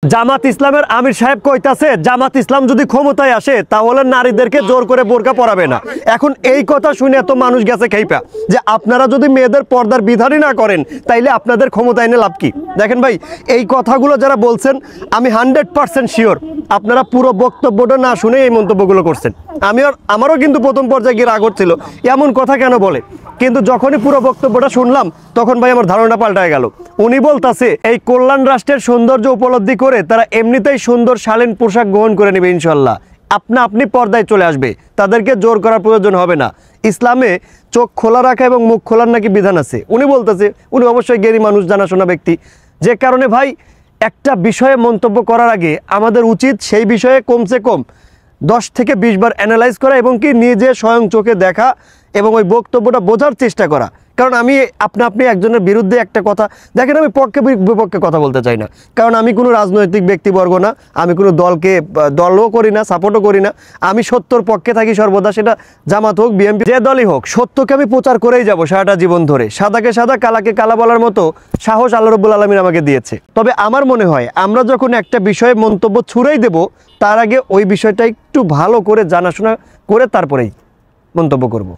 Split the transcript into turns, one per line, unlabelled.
জামাত ইসলামের আমির সাহেব কইতাছে জামাত ইসলাম যদি ক্ষমতায় আসে তাহলে নারীদেরকে জোর করে বোরকা পরাবে না। এখন এই কথা শুনে এত মানুষ গেছে খাইপা যে আপনারা যদি মেয়েদের পর্দার বিধানই না করেন তাইলে আপনাদের ক্ষমতা এনে লাভ কি? দেখেন ভাই, এই কথাগুলো যারা বলছেন আমি 100% শিওর আপনারা পুরো বক্তব্যটা না শুনে এই মন্তব্যগুলো করছেন। আমারও কিন্তু প্রথম পর্যায়ে গিয়ে রাগ হচ্ছিল এমন কথা কেন বলে, কিন্তু যখনই পুরো বক্তব্যটা শুনলাম তখন ভাই আমার ধারণা পাল্টায় গেল। উনি বলতাছে এই কল্যাণ রাষ্ট্রের সৌন্দর্য উপলব্ধি করে তারা এমনিতেই সুন্দর শালীন পোশাক গ্রহণ করে নেবে ইনশাল্লাহ, আপনি পর্দায় চলে আসবে, তাদেরকে জোর করার প্রয়োজন হবে না। ইসলামে চোখ খোলা রাখা এবং মুখ খোলার নাকি বিধান আছে। উনি বলতেছে, উনি অবশ্যই জ্ঞানী মানুষ, জানাশোনা ব্যক্তি, যে কারণে ভাই একটা বিষয়ে মন্তব্য করার আগে আমাদের উচিত সেই বিষয়ে কমসে কম 10 থেকে 20 বার অ্যানালাইজ করা এবং কি নিজে স্বয়ং চোখে দেখা এবং ওই বক্তব্যটা বোঝার চেষ্টা করা। কারণ আমি আপনি একজনের বিরুদ্ধে একটা কথা দেখেন, আমি পক্ষে বিপক্ষে কথা বলতে চাই না, কারণ আমি কোনো রাজনৈতিক ব্যক্তিবর্গ না, আমি কোনো দলও করি না, সাপোর্টও করি না। আমি সত্যর পক্ষে থাকি সর্বদা, সেটা জামাত হোক, বিএনপি, যে দলই হোক, সত্যকে আমি প্রচার করেই যাব সারাটা জীবন ধরে। সাদাকে সাদা, কালাকে কালা বলার মতো সাহস আল্লাহ রাব্বুল আলামিন আমাকে দিয়েছে। তবে আমার মনে হয় আমরা যখন একটা বিষয়ে মন্তব্য ছুড়েই দেব তার আগে ওই বিষয়টা একটু ভালো করে জানাশোনা করে তারপরেই মন্তব্য করব।